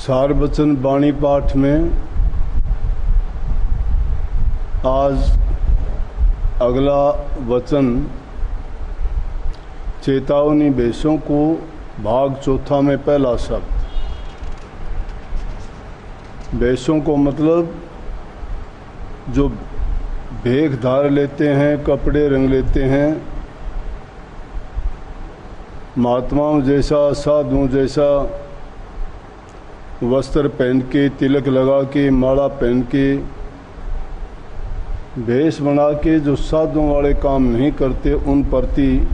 सार वचन वाणी पाठ में आज अगला वचन चेतावनी भेषों को भाग चौथा में पहला शब्द। भेषों को मतलब जो भेख धार लेते हैं, कपड़े रंग लेते हैं, महात्माओं जैसा, साधुओं जैसा वस्त्र पहन के, तिलक लगा के, माला पहन के, भेष बना के जो साधुओं वाले काम नहीं करते, उन प्रति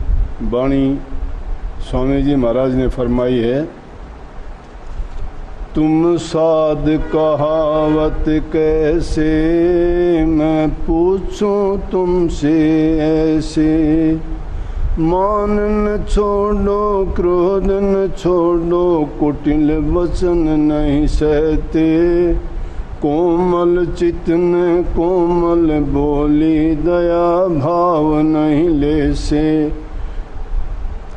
वाणी स्वामी जी महाराज ने फरमाई है। तुम साध कहावत कैसे, मैं पूछूं तुमसे ऐसे, मान न छोड़ो, क्रोध न छोड़ो, कुटिल वचन नहीं सहते, कोमल चितन कोमल बोली, दया भाव नहीं ले से।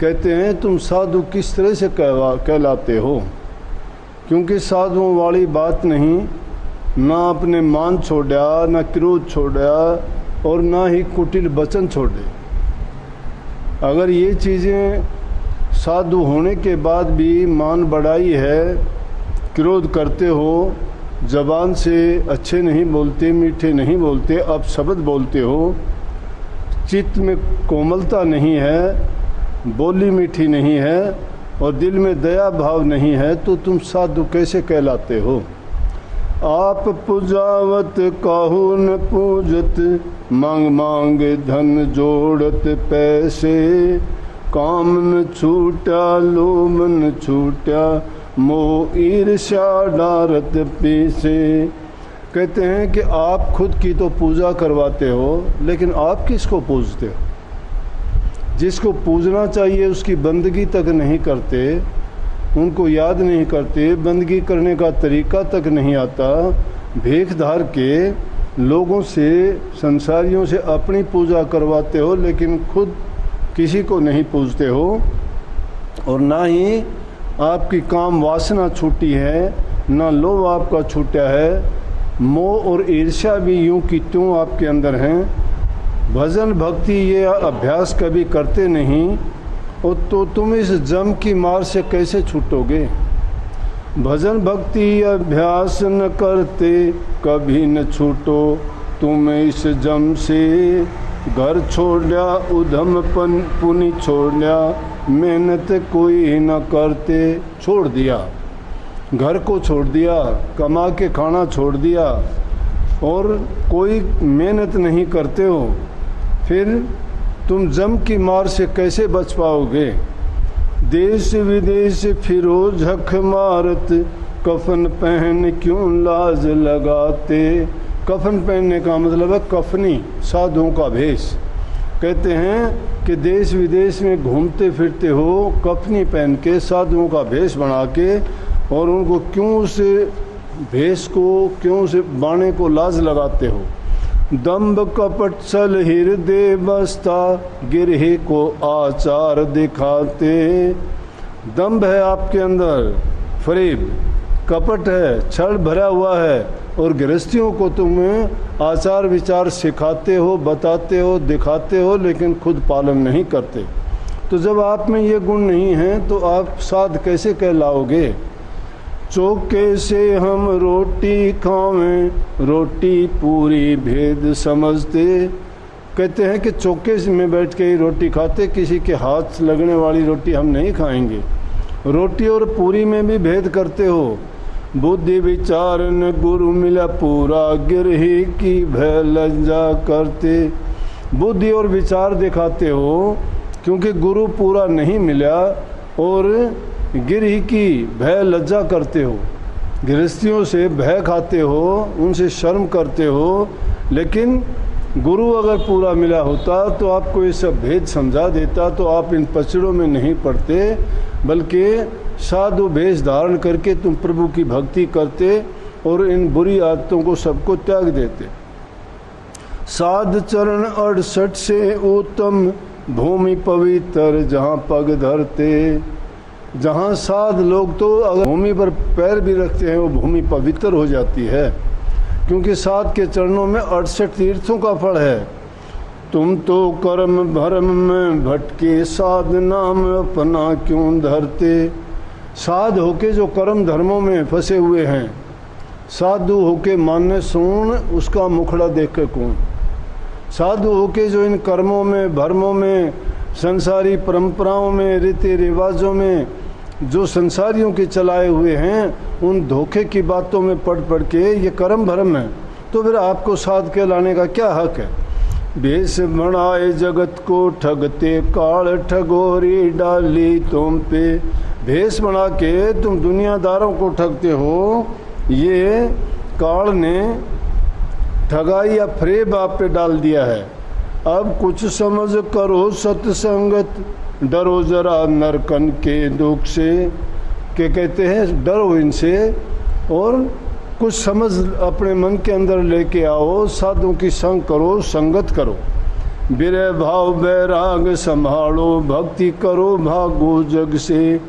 कहते हैं तुम साधु किस तरह से कहलाते हो, क्योंकि साधुओं वाली बात नहीं, ना अपने मान छोड़ा, ना क्रोध छोड़ा और ना ही कुटिल वचन छोड़े। अगर ये चीज़ें साधु होने के बाद भी मान बढ़ाई है, क्रोध करते हो, ज़बान से अच्छे नहीं बोलते, मीठे नहीं बोलते, अपशब्द बोलते हो, चित्त में कोमलता नहीं है, बोली मीठी नहीं है और दिल में दया भाव नहीं है, तो तुम साधु कैसे कहलाते हो। आप पूजावत काहू न पूजत, मांग मांग धन जोड़त पैसे, काम न छूटा लोभ न छूटा, मोह ईर्ष्या डारत पीछे। कहते हैं कि आप खुद की तो पूजा करवाते हो, लेकिन आप किसको पूजते हो। जिसको पूजना चाहिए उसकी बंदगी तक नहीं करते, उनको याद नहीं करते, बंदगी करने का तरीका तक नहीं आता। भेख धार के लोगों से, संसारियों से अपनी पूजा करवाते हो, लेकिन खुद किसी को नहीं पूजते हो। और ना ही आपकी काम वासना छूटी है, ना लोभ आपका छूटा है, मोह और ईर्ष्या भी यूं की त्यों आपके अंदर हैं। भजन भक्ति ये अभ्यास कभी करते नहीं, और तो तुम इस जम की मार से कैसे छूटोगे। भजन भक्ति अभ्यास न करते, कभी न छूटो तुम इस जम से। घर छोड़ा उधम पुनि छोड़ा, मेहनत कोई न करते। छोड़ दिया, घर को छोड़ दिया, कमा के खाना छोड़ दिया और कोई मेहनत नहीं करते हो, फिर तुम जम की मार से कैसे बच पाओगे। देश विदेश फिरो झक मारत, कफन पहन क्यों लाज लगाते। कफन पहनने का मतलब है कफनी, साधुओं का भेष। कहते हैं कि देश विदेश में घूमते फिरते हो कफनी पहन के, साधुओं का भेष बना के, और उनको क्यों उस भेष को, क्यों उस बाणे को लाज लगाते हो। दंभ कपट छल हृदय बसता, गिरहे को आचार दिखाते। दंभ है आपके अंदर, फरेब, कपट है, छल भरा हुआ है, और गृहस्थियों को तुम आचार विचार सिखाते हो, बताते हो, दिखाते हो, लेकिन खुद पालन नहीं करते। तो जब आप में ये गुण नहीं है तो आप साध कैसे कहलाओगे। चौके से हम रोटी खावें, रोटी पूरी भेद समझते। कहते हैं कि चौके में बैठ के ही रोटी खाते, किसी के हाथ लगने वाली रोटी हम नहीं खाएंगे। रोटी और पूरी में भी भेद करते हो। बुद्धि विचार न गुरु मिला पूरा, गिरही की भय लज्जा करते। बुद्धि और विचार दिखाते हो, क्योंकि गुरु पूरा नहीं मिला, और गिरही की भय लज्जा करते हो। गृहस्थियों से भय खाते हो, उनसे शर्म करते हो, लेकिन गुरु अगर पूरा मिला होता तो आपको ये सब भेद समझा देता, तो आप इन पचड़ों में नहीं पड़ते, बल्कि साधु भेष धारण करके तुम प्रभु की भक्ति करते और इन बुरी आदतों को सबको त्याग देते। साध चरण 68 से उत्तम, भूमि पवित्र जहाँ पग धरते। जहाँ साध लोग तो अगर भूमि पर पैर भी रखते हैं वो भूमि पवित्र हो जाती है, क्योंकि साध के चरणों में 68 तीर्थों का फल है। तुम तो कर्म भरम में भटके, साध नाम अपना क्यों धरते। साध होके जो कर्म धर्मों में फंसे हुए हैं, साधु होके मान्य सुन उसका मुखड़ा देख के कौन। साधु होके जो इन कर्मों में भरमों में संसारी परंपराओं में रीति रिवाजों में जो संसारियों के चलाए हुए हैं उन धोखे की बातों में पढ़ के ये कर्म भरम है, तो फिर आपको साध के लाने का क्या हक है। भेष बनाए जगत को ठगते, काल ठगोरी डाली तुम पे। भेष बना के तुम दुनियादारों को ठगते हो, ये काल ने ठगाई या फ्रेब आप पे डाल दिया है। अब कुछ समझ करो सत्संगत, डरो जरा नरकन के दुख से। के कहते हैं डरो इनसे और कुछ समझ अपने मन के अंदर लेके आओ, साधुओं की संग करो, संगत करो। विरह भाव बैराग संभालो, भक्ति करो भागो जग से।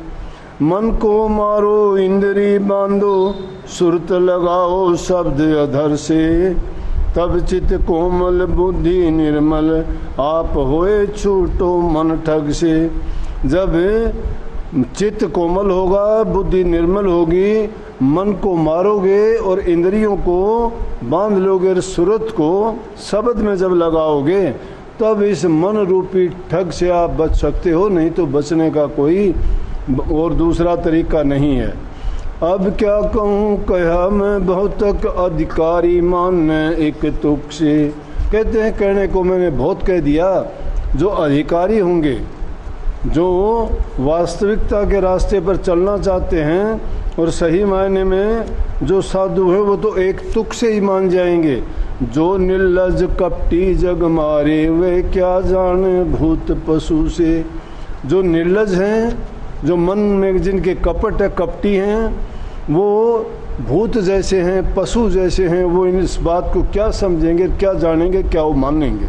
मन को मारो इंद्री बांधो, सुरत लगाओ शब्द अधर से। तब चित कोमल बुद्धि निर्मल, आप होए छूटो मन ठग से। जब चित्त कोमल होगा, बुद्धि निर्मल होगी, मन को मारोगे और इंद्रियों को बांध लोगे, सुरत को शब्द में जब लगाओगे तब इस मन रूपी ठग से आप बच सकते हो, नहीं तो बचने का कोई और दूसरा तरीका नहीं है। अब क्या कहूँ कहा मैं बहुत तक अधिकारी मानने एक तुक से। कहते हैं कहने को मैंने बहुत कह दिया। जो अधिकारी होंगे, जो वास्तविकता के रास्ते पर चलना चाहते हैं और सही मायने में जो साधु है वो तो एक तुक से ही मान जाएंगे। जो निर्लज कपटी जग मारे, वे क्या जाने भूत पशु से। जो निर्लज हैं, जो मन में जिनके कपट है, कपटी हैं, वो भूत जैसे हैं, पशु जैसे हैं, वो इस बात को क्या समझेंगे, क्या जानेंगे, क्या वो मानेंगे।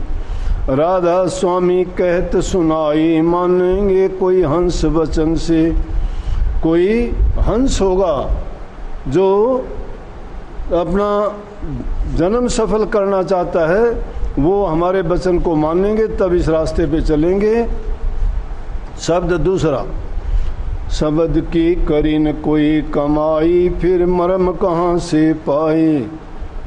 राधा स्वामी कहत सुनाई, मानेंगे कोई हंस वचन से। कोई हंस होगा जो अपना जन्म सफल करना चाहता है, वो हमारे वचन को मानेंगे, तब इस रास्ते पे चलेंगे। शब्द दूसरा, शब्द की करी न कोई कमाई, फिर मरम कहाँ से पाए।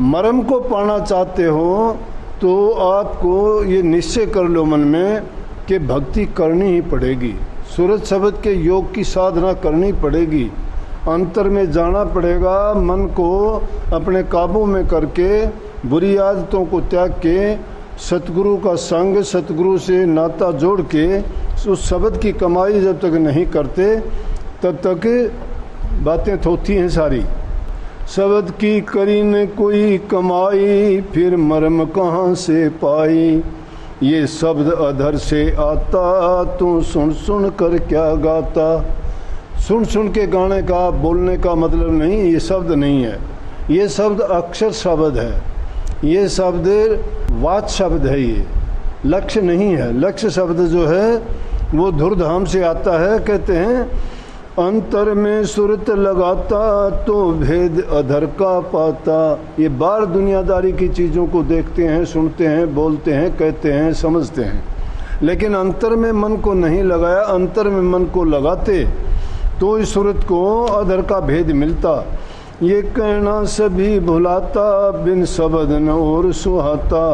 मरम को पाना चाहते हो तो आपको ये निश्चय कर लो मन में कि भक्ति करनी ही पड़ेगी, सूरज शब्द के योग की साधना करनी पड़ेगी, अंतर में जाना पड़ेगा, मन को अपने काबू में करके बुरी आदतों को त्याग के सतगुरु का संग, सतगुरु से नाता जोड़ के उस शब्द की कमाई जब तक नहीं करते तब तक बातें थोती हैं सारी। शब्द की करी न कोई कमाई, फिर मरम कहाँ से पाई। ये शब्द अधर से आता, तू सुन सुन कर क्या गाता। सुन सुन के गाने का, बोलने का मतलब नहीं, ये शब्द नहीं है। ये शब्द अक्षर शब्द है, ये शब्द वाच शब्द है, ये लक्ष्य नहीं है। लक्ष्य शब्द जो है वो धुरधाम से आता है। कहते हैं अंतर में सुरत लगाता, तो भेद अधर का पाता। ये बाहर दुनियादारी की चीज़ों को देखते हैं, सुनते हैं, बोलते हैं, कहते हैं, समझते हैं, लेकिन अंतर में मन को नहीं लगाया। अंतर में मन को लगाते तो इस सूरत को अधर का भेद मिलता। ये कहना सभी भुलाता, बिन शब्द न और सुहाता।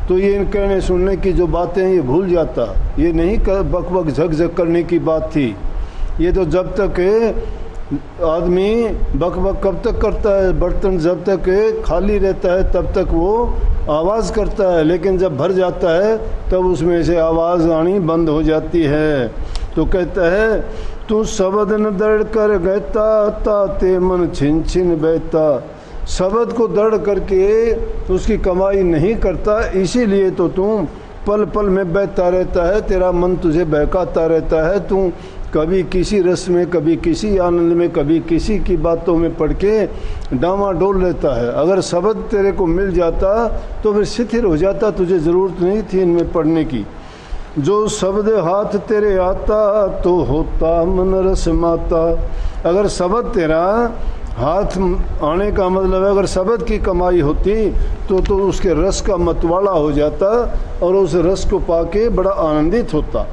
तो ये इन कहने सुनने की जो बातें हैं ये भूल जाता। ये नहीं बक बक झक झक करने की बात थी। ये तो जब तक आदमी बक बक कब तक करता है, बर्तन जब तक खाली रहता है तब तक वो आवाज़ करता है, लेकिन जब भर जाता है तब उसमें से आवाज़ आनी बंद हो जाती है। तो कहता है तू शब्द न दृढ़ कर गहता, ताते मन छिन छिन बहता। शब्द को दृढ़ करके उसकी कमाई नहीं करता, इसीलिए तो तू पल पल में बहता रहता है, तेरा मन तुझे बहकाता रहता है। तू कभी किसी रस में, कभी किसी आनंद में, कभी किसी की बातों में पढ़ के डामाडोल रहता है। अगर शब्द तेरे को मिल जाता तो फिर शिथिल हो जाता, तुझे ज़रूरत नहीं थी इनमें पढ़ने की। जो शब्द हाथ तेरे आता तो होता मन रस माता। अगर शब्द तेरा हाथ आने का मतलब है, अगर शब्द की कमाई होती तो उसके रस का मतवाला हो जाता और उस रस को पाके बड़ा आनंदित होता।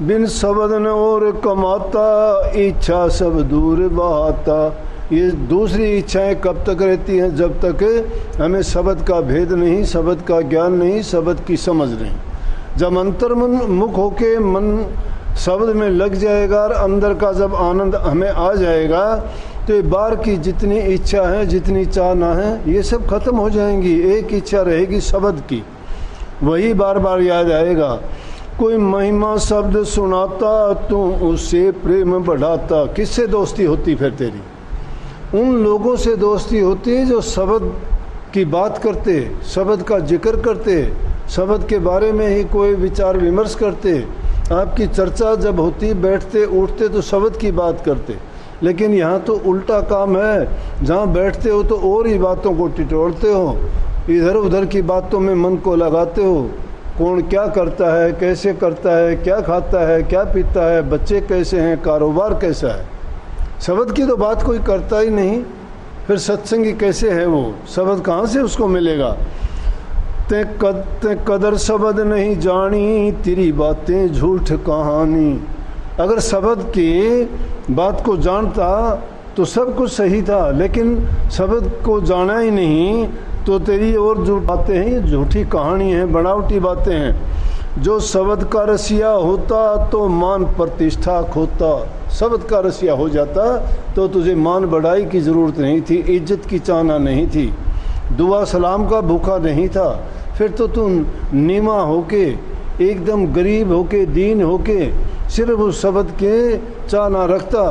बिन शब्द न और कमाता, इच्छा सब दूर बहाता। ये दूसरी इच्छाएं कब तक रहती हैं? जब तक हमें शब्द का भेद नहीं, शब्द का ज्ञान नहीं, शब्द की समझ नहीं। जब अंतर्मन मुख होके मन शब्द में लग जाएगा और अंदर का जब आनंद हमें आ जाएगा तो ये बाहर की जितनी इच्छा है, जितनी चाहना है, ये सब खत्म हो जाएंगी। एक इच्छा रहेगी शब्द की, वही बार बार याद आएगा। कोई महिमा शब्द सुनाता तू उससे प्रेम बढ़ाता। किससे दोस्ती होती फिर तेरी? उन लोगों से दोस्ती होती है जो शब्द की बात करते, शब्द का जिक्र करते, शब्द के बारे में ही कोई विचार विमर्श करते। आपकी चर्चा जब होती, बैठते उठते तो शब्द की बात करते। लेकिन यहाँ तो उल्टा काम है, जहाँ बैठते हो तो और ही बातों को टिटोलते हो, इधर उधर की बातों में मन को लगाते हो। कौन क्या करता है, कैसे करता है, क्या खाता है, क्या पीता है, बच्चे कैसे हैं, कारोबार कैसा है। शब्द की तो बात कोई करता ही नहीं, फिर सत्संगी कैसे है वो? शब्द कहाँ से उसको मिलेगा? ते कदर शब्द नहीं जानी, तेरी बातें झूठ कहानी। अगर शब्द की बात को जानता तो सब कुछ सही था, लेकिन शब्द को जाना ही नहीं तो तेरी और जो बातें हैं झूठी कहानी है, बनावटी बातें हैं। जो शब्द का रसिया होता तो मान प्रतिष्ठा खोता। शब्द का रसिया हो जाता तो तुझे मान बढ़ाई की ज़रूरत नहीं थी, इज्जत की चाहना नहीं थी, दुआ सलाम का भूखा नहीं था। फिर तो तू नीमा होके, एकदम गरीब होके, दीन होके सिर्फ उस शब्द के चाहना रखता।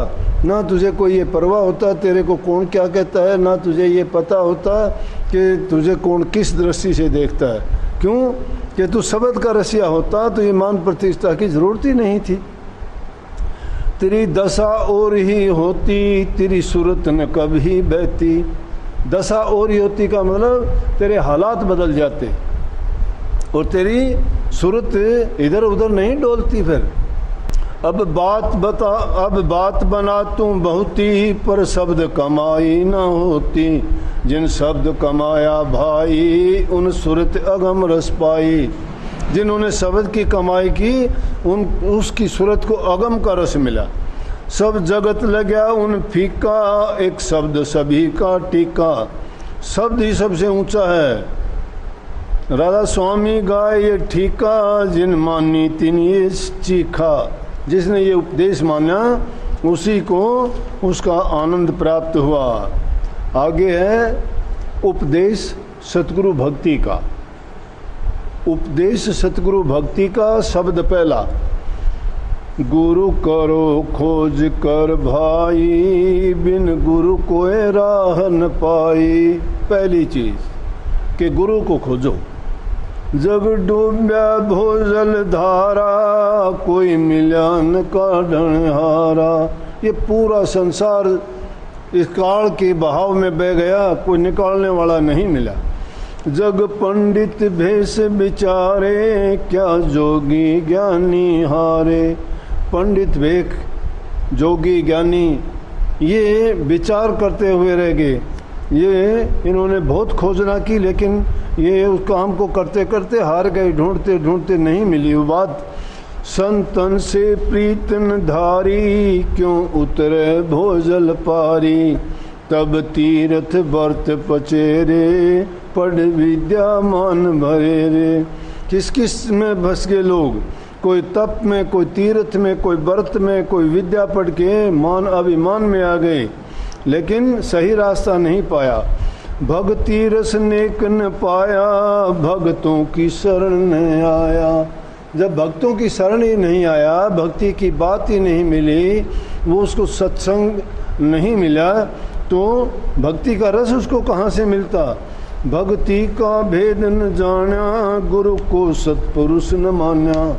ना तुझे कोई ये परवाह होता तेरे को कौन क्या कहता है, ना तुझे ये पता होता कि तुझे कौन किस दृष्टि से देखता है। क्यों? कि तू शब्द का रसिया होता तो ये मान प्रतिष्ठा की ज़रूरत ही नहीं थी। तेरी दशा और ही होती, तेरी सूरत न कभी बहती। दशा और ही होती का मतलब तेरे हालात बदल जाते और तेरी सूरत इधर उधर नहीं डोलती। फिर अब बात बना तू बहुती, पर शब्द कमाई न होती। जिन शब्द कमाया भाई, उन सूरत अगम रस पाई। जिन्होंने शब्द की कमाई की, उसकी सूरत को अगम का रस मिला। सब जगत लगा उन फीका, एक शब्द सभी का टीका। शब्द ही सबसे ऊंचा है। राधा स्वामी गाय ये ठीका, जिन मानी तिन ये चीखा। जिसने ये उपदेश माना उसी को उसका आनंद प्राप्त हुआ। आगे है उपदेश सतगुरु भक्ति का। उपदेश सतगुरु भक्ति का शब्द पहला, गुरु करो खोज कर भाई, बिन गुरु कोई राह न पाई। पहली चीज कि गुरु को खोजो। जब डूब्या भोजल धारा, कोई मिला न काढ़न हारा। ये पूरा संसार इस काल के बहाव में बह गया, कोई निकालने वाला नहीं मिला। जग पंडित भेष बिचारे, क्या जोगी ज्ञानी हारे। पंडित भेख, जोगी ज्ञानी ये विचार करते हुए रह गए। ये इन्होंने बहुत खोजना की, लेकिन ये उस काम को करते करते हार गए, ढूंढते ढूंढते नहीं मिली वो बात। संतन से प्रीतन धारी, क्यों उतरे भोजल पारी। तब तीर्थ व्रत पचेरे, पढ़ विद्या मान भरे रे। किस किस में फंस गए लोग, कोई तप में, कोई तीर्थ में, कोई व्रत में, कोई विद्या पढ़ के मान अभिमान में आ गए, लेकिन सही रास्ता नहीं पाया। भक्ति रस नेक न पाया, भक्तों की शरण न आया। जब भक्तों की शरण ही नहीं आया, भक्ति की बात ही नहीं मिली, वो उसको सत्संग नहीं मिला, तो भक्ति का रस उसको कहाँ से मिलता। भक्ति का भेद न जाना, गुरु को सत्पुरुष न माना।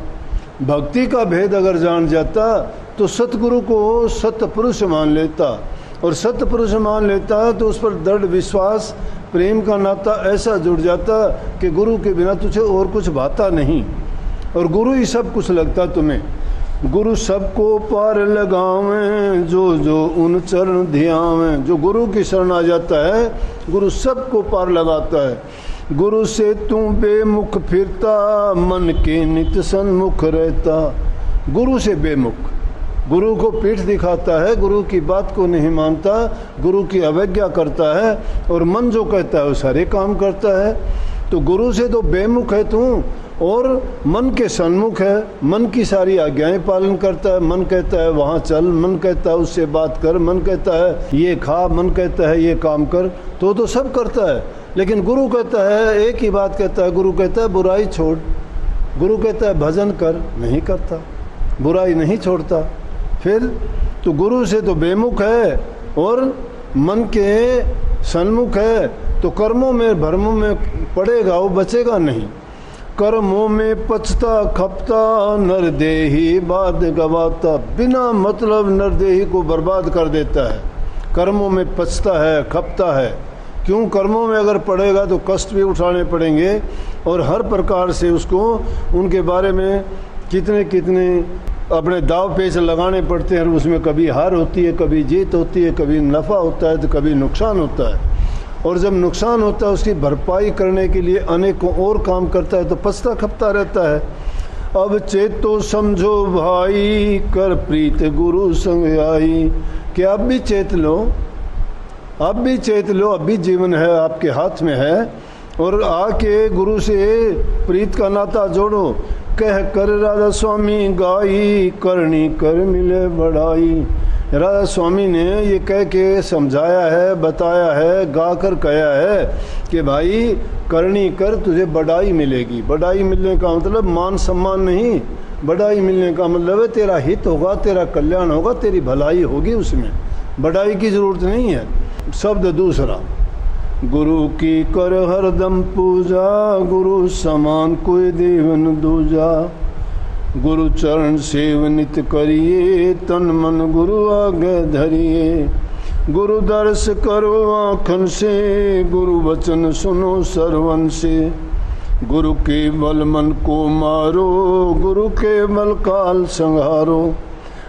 भक्ति का भेद अगर जान जाता तो सतगुरु को सतपुरुष मान लेता, और सतपुरुष मान लेता तो उस पर दृढ़ विश्वास, प्रेम का नाता ऐसा जुड़ जाता कि गुरु के बिना तुझे और कुछ भाता नहीं। और गुरु ही सब कुछ लगता तुम्हें। गुरु सबको पार लगावें जो जो उन चरण ध्यावें। जो गुरु की शरण आ जाता है गुरु सबको पार लगाता है। गुरु से तू बेमुख फिरता मन के नित सन्मुख रहता। गुरु से बेमुख, गुरु को पीठ दिखाता है, गुरु की बात को नहीं मानता, गुरु की अवज्ञा करता है और मन जो कहता है वो सारे काम करता है। तो गुरु से तो बेमुख है तू और मन के सन्मुख है, मन की सारी आज्ञाएं पालन करता है। मन कहता है वहाँ चल, मन कहता है उससे बात कर, मन कहता है ये खा, मन कहता है ये काम कर, तो सब करता है। लेकिन गुरु कहता है एक ही बात कहता है, गुरु कहता है बुराई छोड़, गुरु कहता है भजन कर, नहीं करता, बुराई नहीं छोड़ता। फिर तो गुरु से तो बेमुख है और मन के सन्मुख है, तो कर्मों में भ्रमों में पड़ेगा, वो बचेगा नहीं। कर्मों में पचता खपता नरदेही बाद गवाता। बिना मतलब नरदेही को बर्बाद कर देता है। कर्मों में पचता है, खपता है। क्यों? कर्मों में अगर पड़ेगा तो कष्ट भी उठाने पड़ेंगे और हर प्रकार से उसको उनके बारे में कितने कितने अपने दाव पेच लगाने पड़ते हैं। उसमें कभी हार होती है, कभी जीत होती है, कभी नफ़ा होता है तो कभी नुकसान होता है। और जब नुकसान होता है उसकी भरपाई करने के लिए अनेकों और काम करता है, तो पछता खपता रहता है। अब चेतो समझो भाई कर प्रीत गुरु संग आई। कि अब भी चेत लो, अब भी चेत लो, अब भी जीवन है आपके हाथ में है और आके गुरु से प्रीत का नाता जोड़ो। कह कर राधा स्वामी गाई करनी कर मिले बढ़ाई। राधा स्वामी ने ये कह के समझाया है, बताया है, गा कर कहा है कि भाई करनी कर, तुझे बढ़ाई मिलेगी। बढ़ाई मिलने का मतलब मान सम्मान नहीं, बढ़ाई मिलने का मतलब है तेरा हित होगा, तेरा कल्याण होगा, तेरी भलाई होगी। उसमें बढ़ाई की जरूरत नहीं है। शब्द दूसरा, गुरु की कर हरदम पूजा, गुरु समान कोई देवन दूजा। गुरु चरण सेव नित करिए, तन मन गुरु आगे धरिए। गुरु दर्श करो आँखन से, गुरु वचन सुनो सरवन से। गुरु के बल मन को मारो, गुरु के बल काल संहारो।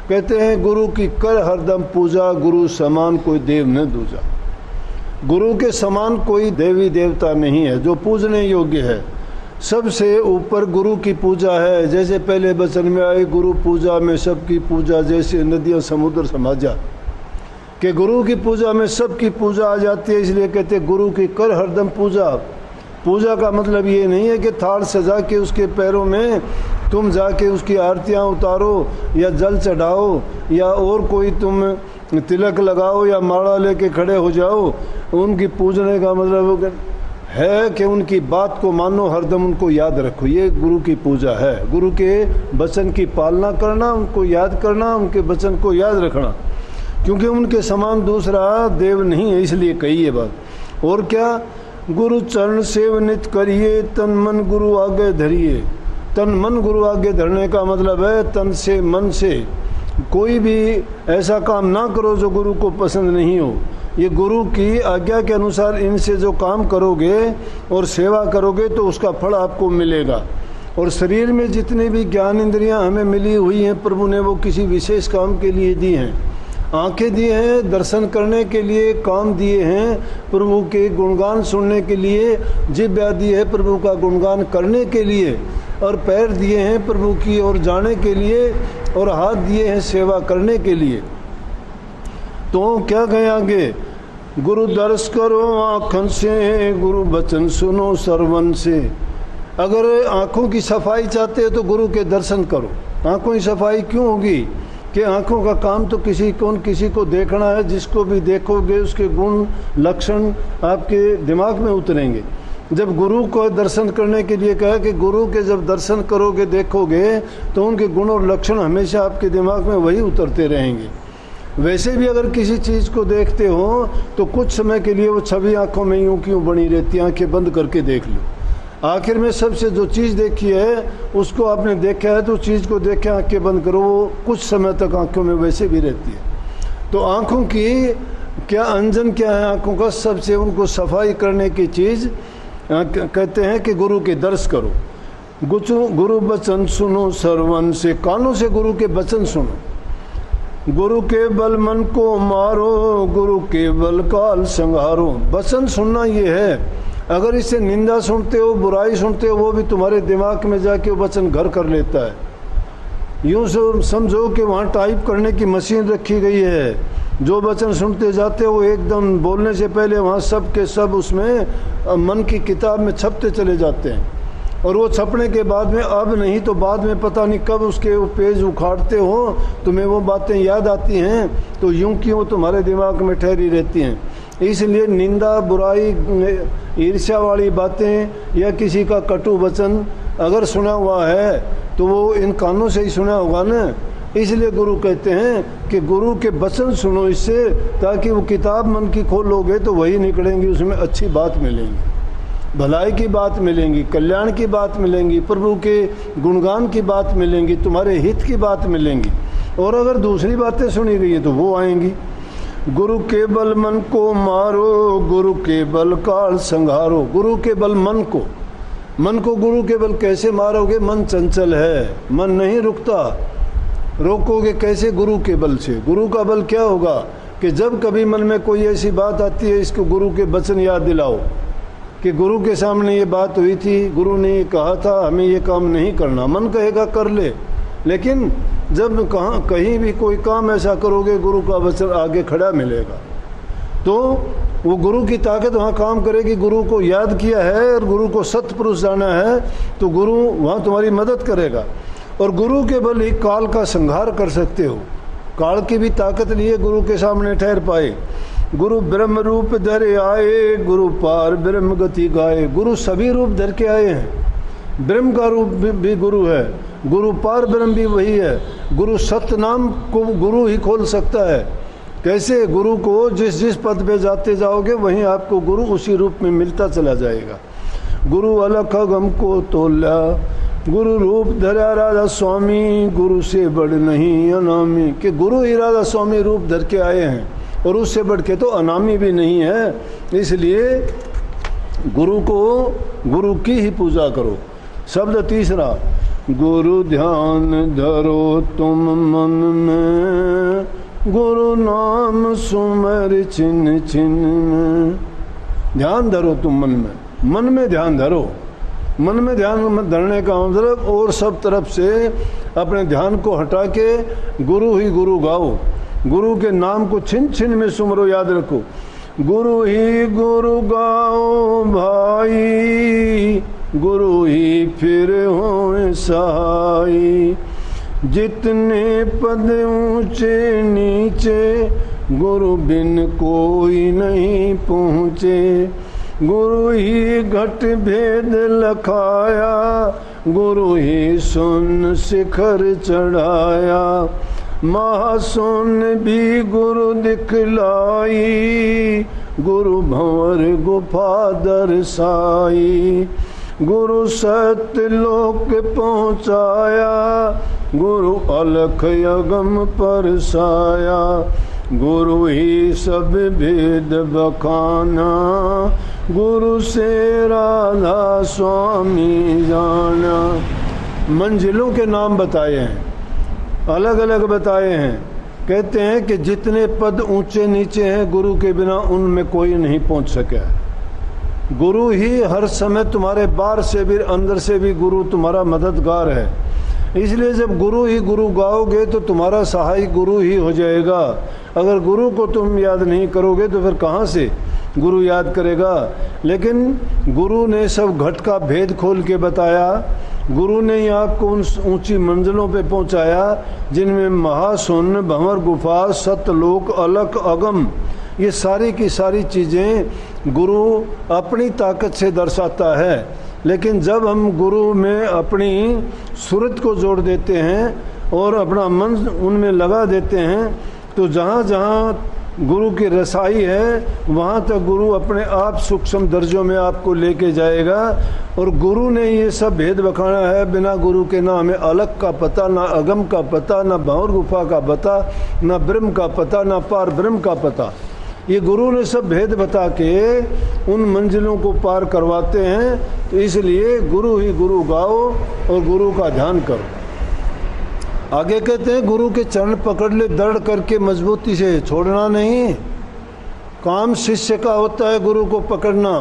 कहते हैं गुरु की कर हरदम पूजा, गुरु समान कोई देव न दूजा। गुरु के समान कोई देवी देवता नहीं है जो पूजने योग्य है। सबसे ऊपर गुरु की पूजा है। जैसे पहले वचन में आई, गुरु पूजा में सबकी पूजा जैसे नदियाँ समुद्र समाजा। कि गुरु की पूजा में सबकी पूजा आ जाती है, इसलिए कहते गुरु की कर हरदम पूजा। पूजा का मतलब ये नहीं है कि थाल सजा के उसके पैरों में तुम जाके उसकी आरतियाँ उतारो या जल चढ़ाओ या और कोई तुम तिलक लगाओ या माला लेके खड़े हो जाओ। उनकी पूजने का मतलब है कि उनकी बात को मानो, हरदम उनको याद रखो। ये गुरु की पूजा है। गुरु के वचन की पालना करना, उनको याद करना, उनके वचन को याद रखना, क्योंकि उनके समान दूसरा देव नहीं है, इसलिए कही ये बात। और क्या? गुरु चरण सेव नित करिए, तन मन गुरु आगे धरिए। तन मन गुरु आगे धरने का मतलब है तन से मन से कोई भी ऐसा काम ना करो जो गुरु को पसंद नहीं हो। ये गुरु की आज्ञा के अनुसार इनसे जो काम करोगे और सेवा करोगे तो उसका फल आपको मिलेगा। और शरीर में जितनी भी ज्ञान इंद्रियां हमें मिली हुई हैं, प्रभु ने वो किसी विशेष काम के लिए दी हैं। आंखें दिए हैं दर्शन करने के लिए, काम दिए हैं प्रभु के गुणगान सुनने के लिए, जिह्वा दी है प्रभु का गुणगान करने के लिए, और पैर दिए हैं प्रभु की ओर जाने के लिए, और हाथ दिए हैं सेवा करने के लिए। तो क्या कहें आगे? गुरु दर्श करो आँखन से, गुरु वचन सुनो सरवन से। अगर आँखों की सफाई चाहते हो तो गुरु के दर्शन करो। आँखों की सफाई क्यों होगी? कि आँखों का काम तो किसी को देखना है। जिसको भी देखोगे उसके गुण लक्षण आपके दिमाग में उतरेंगे। जब गुरु को दर्शन करने के लिए कहा कि गुरु के जब दर्शन करोगे देखोगे तो उनके गुण और लक्षण हमेशा आपके दिमाग में वही उतरते रहेंगे। वैसे भी अगर किसी चीज़ को देखते हो तो कुछ समय के लिए वो छवि आँखों में यूँ क्यों बनी रहती है, आँखें बंद करके देख लो। आखिर में सबसे जो चीज़ देखी है उसको आपने देखा है तो चीज़ को देखे आँखें बंद करो, वो कुछ समय तक आँखों में वैसे भी रहती है। तो आँखों की क्या अंजन क्या है? आँखों का सबसे उनको सफाई करने की चीज़ कहते हैं कि गुरु के दर्श करो। गुरु वचन सुनो सरवन से, कानों से गुरु के वचन सुनो। गुरु के बल मन को मारो, गुरु के बल काल संहारो। वचन सुनना ये है, अगर इससे निंदा सुनते हो, बुराई सुनते हो, वो भी तुम्हारे दिमाग में जाके वचन घर कर लेता है। यूँ समझो कि वहाँ टाइप करने की मशीन रखी गई है, जो वचन सुनते जाते हो एकदम बोलने से पहले वहाँ सब के सब उसमें मन की किताब में छपते चले जाते हैं। और वो छपने के बाद में अब नहीं तो बाद में पता नहीं कब उसके वो पेज उखाड़ते हो, तुम्हें वो बातें याद आती हैं, तो यूं कि वो तुम्हारे दिमाग में ठहरी रहती हैं। इसलिए निंदा, बुराई, ईर्ष्या वाली बातें या किसी का कटु वचन अगर सुना हुआ है तो वो इन कानों से ही सुना होगा ना। इसलिए गुरु कहते हैं कि गुरु के वचन सुनो इससे, ताकि वो किताब मन की खोलोगे तो वही निकलेंगी, उसमें अच्छी बात मिलेंगी, भलाई की बात मिलेंगी, कल्याण की बात मिलेंगी, प्रभु के गुणगान की बात मिलेंगी, तुम्हारे हित की बात मिलेंगी। और अगर दूसरी बातें सुनी गई है तो वो आएंगी। गुरु के बल मन को मारो, गुरु के बल काल संहारो। गुरु के बल मन को गुरु के बल कैसे मारोगे? मन चंचल है, मन नहीं रुकता, रोकोगे कैसे? गुरु के बल से। गुरु का बल क्या होगा कि जब कभी मन में कोई ऐसी बात आती है, इसको गुरु के वचन याद दिलाओ कि गुरु के सामने ये बात हुई थी, गुरु ने ये कहा था, हमें ये काम नहीं करना। मन कहेगा कर ले, लेकिन जब कहीं भी कोई काम ऐसा करोगे, गुरु का वचन आगे खड़ा मिलेगा, तो वो गुरु की ताकत वहाँ काम करेगी। गुरु को याद किया है और गुरु को सत्पुरुष जाना है, तो गुरु वहाँ तुम्हारी मदद करेगा। और गुरु के बल ही काल का संहार कर सकते हो। काल की भी ताकत लिए गुरु के सामने ठहर पाए। गुरु ब्रह्म रूप धरे आए, गुरु पार ब्रह्म गति गाए। गुरु सभी रूप धर के आए हैं। ब्रह्म का रूप भी गुरु है, गुरु पार ब्रह्म भी वही है। गुरु सत्य नाम को गुरु ही खोल सकता है। कैसे? गुरु को जिस जिस पद पे जाते जाओगे वहीं आपको गुरु उसी रूप में मिलता चला जाएगा। गुरु अलख गम को तोला, गुरु रूप धरा राधा स्वामी, गुरु से बढ़ नहीं अनामी। कि गुरु ही राधा स्वामी रूप धर के आए हैं और उससे बढ़ के तो अनामी भी नहीं है। इसलिए गुरु को, गुरु की ही पूजा करो। शब्द तीसरा, गुरु ध्यान धरो तुम मन में, गुरु नाम सुमर छिन छिन में। ध्यान धरो तुम मन में, मन में ध्यान धरो। मन में ध्यान धरने का मतलब और सब तरफ से अपने ध्यान को हटा के गुरु ही गुरु गाओ। गुरु के नाम को छिन छिन में सुमरो, याद रखो। गुरु ही गुरु गाओ भाई, गुरु ही फिर हो सहाई। जितने पद ऊंचे नीचे, गुरु बिन कोई नहीं पहुँचे। गुरु ही घट भेद लखाया, गुरु ही सुन शिखर चढ़ाया। महासुन भी गुरु दिखलाई, गुरु भंवर गुफा दर्शाई। गुरु सत्य लोक पहुँचाया, गुरु अलख अगम परसाया। गुरु ही सब भेद बखाना, गुरु से राधा स्वामी जाना। मंजिलों के नाम बताए हैं, अलग अलग बताए हैं। कहते हैं कि जितने पद ऊंचे नीचे हैं, गुरु के बिना उनमें कोई नहीं पहुंच सका। गुरु ही हर समय तुम्हारे बाहर से भी अंदर से भी गुरु तुम्हारा मददगार है। इसलिए जब गुरु ही गुरु गाओगे तो तुम्हारा सहायक गुरु ही हो जाएगा। अगर गुरु को तुम याद नहीं करोगे तो फिर कहाँ से गुरु याद करेगा। लेकिन गुरु ने सब घट का भेद खोल के बताया। गुरु ने ही आपको उन ऊंची मंजिलों पे पहुंचाया जिनमें महाशून्य, भंवर गुफा, सतलोक, अलख, अगम, ये सारी की सारी चीज़ें गुरु अपनी ताकत से दर्शाता है। लेकिन जब हम गुरु में अपनी सूरत को जोड़ देते हैं और अपना मन उनमें लगा देते हैं, तो जहाँ जहाँ गुरु की रसाई है वहाँ तक गुरु अपने आप सूक्ष्म दर्जों में आपको लेके जाएगा। और गुरु ने ये सब भेद बखाना है। बिना गुरु के ना हमें अलग का पता, ना अगम का पता, ना भंवर गुफा का पता, ना ब्रह्म का पता, ना पार ब्रह्म का पता। ये गुरु ने सब भेद बता के उन मंजिलों को पार करवाते हैं। तो इसलिए गुरु ही गुरु गाओ और गुरु का ध्यान करो। आगे कहते हैं गुरु के चरण पकड़ ले दृढ़ करके मजबूती से, छोड़ना नहीं। काम शिष्य का होता है गुरु को पकड़ना,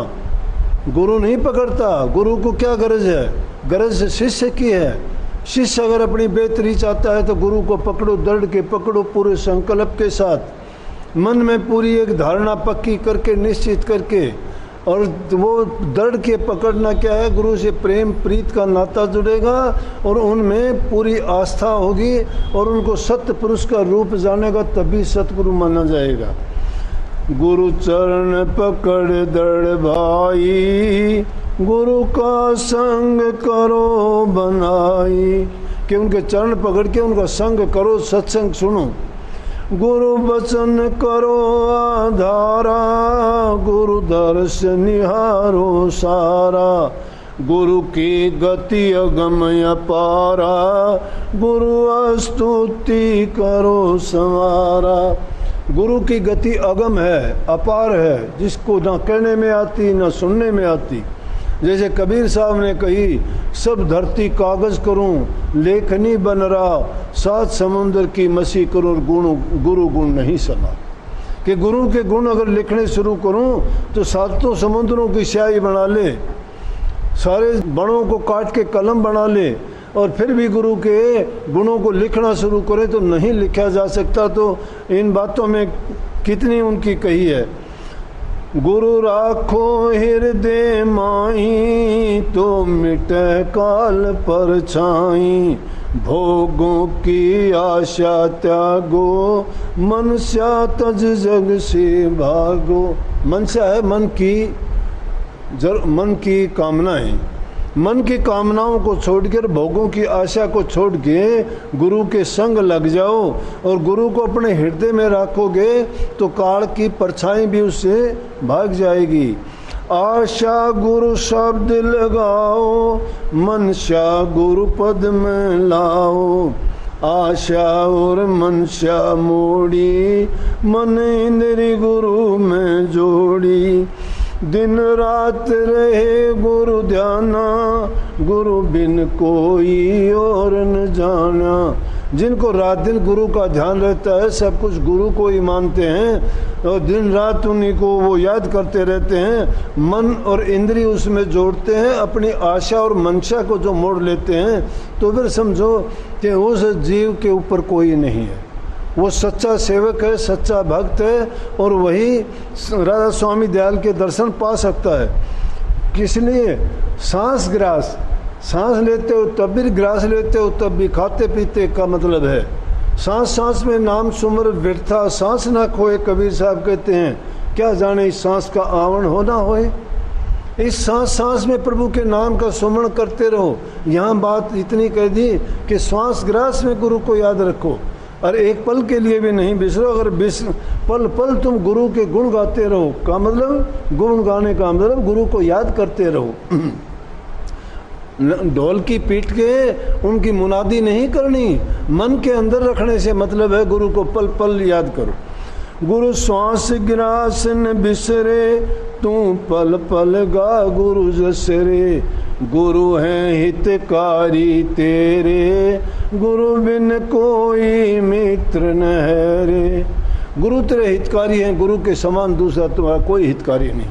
गुरु नहीं पकड़ता। गुरु को क्या गरज है? गरज शिष्य की है। शिष्य अगर अपनी बेहतरी चाहता है तो गुरु को पकड़ो, दृढ़ के पकड़ो, पूरे संकल्प के साथ, मन में पूरी एक धारणा पक्की करके, निश्चित करके। और वो दृढ़ के पकड़ना क्या है? गुरु से प्रेम प्रीत का नाता जुड़ेगा और उनमें पूरी आस्था होगी और उनको सत्य पुरुष का रूप जानेगा, तभी सतगुरु माना जाएगा। गुरु चरण पकड़ दृढ़ भाई, गुरु का संग करो बनाई। कि उनके चरण पकड़ के उनका संग करो, सत्संग सुनो। गुरु वचन करो आधारा, गुरु दर्श निहारो सारा। गुरु की गति अगमय अपारा, गुरु स्तुति करो संवारा। गुरु की गति अगम है, अपार है, जिसको ना कहने में आती ना सुनने में आती। जैसे कबीर साहब ने कही, सब धरती कागज करूं, लेखनी बन रहा, सात समुद्र की मसी करूं, गुरु गुण नहीं समा। कि गुरु के गुण अगर लिखने शुरू करूं तो सातों समुद्रों की स्याही बना ले, सारे बड़ों को काट के कलम बना ले, और फिर भी गुरु के गुणों को लिखना शुरू करे तो नहीं लिखा जा सकता। तो इन बातों में कितनी उनकी कही है। गुरु राखो हृदय माही, तो मिटे काल पर छाई। भोगों की आशा त्यागो, मनसा तज जग से भागो। मनसा है मन की कामनाएं। मन की कामनाओं को छोड़कर, भोगों की आशा को छोड़ के गुरु के संग लग जाओ और गुरु को अपने हृदय में रखोगे तो काल की परछाई भी उससे भाग जाएगी। आशा गुरु शब्द लगाओ, मनसा गुरु पद में लाओ। आशा और मनसा मोड़ी, मन इंद्री गुरु में जोड़ी। दिन रात रहे गुरु ध्याना, गुरु बिन कोई और न जाना। जिनको रात दिन गुरु का ध्यान रहता है, सब कुछ गुरु को ही मानते हैं और दिन रात उन्हीं को वो याद करते रहते हैं। मन और इंद्रिय उसमें जोड़ते हैं, अपनी आशा और मंशा को जो मोड़ लेते हैं, तो फिर समझो कि उस जीव के ऊपर कोई नहीं है। वो सच्चा सेवक है, सच्चा भक्त है और वही राधा स्वामी दयाल के दर्शन पा सकता है। किस लिए? सांस लेते हो तब भी ग्रास लेते हो, तब भी खाते पीते का मतलब है। सांस में नाम सुमर व्यर्था, सांस ना खोए, कबीर साहब कहते हैं। क्या जाने इस सांस का आवरण हो ना होए। इस सांस में प्रभु के नाम का सुमरण करते रहो। यहाँ बात इतनी कह दी कि श्वास ग्रास में गुरु को याद रखो और एक पल के लिए भी नहीं बिसरो। अगर पल पल तुम गुरु के गुण गाते रहो, का मतलब गुण गाने का मतलब गुरु को याद करते रहो। ढोल की पीट के उनकी मुनादी नहीं करनी, मन के अंदर रखने से मतलब है गुरु को पल पल याद करो। गुरु श्वास ग्रास न बिसरे, तू पल पल गा गुरु जसरे। गुरु हैं हितकारी तेरे, गुरु बिन कोई मित्र न है रे। गुरु तेरे हितकारी हैं, गुरु के समान दूसरा तुम्हारा कोई हितकारी नहीं।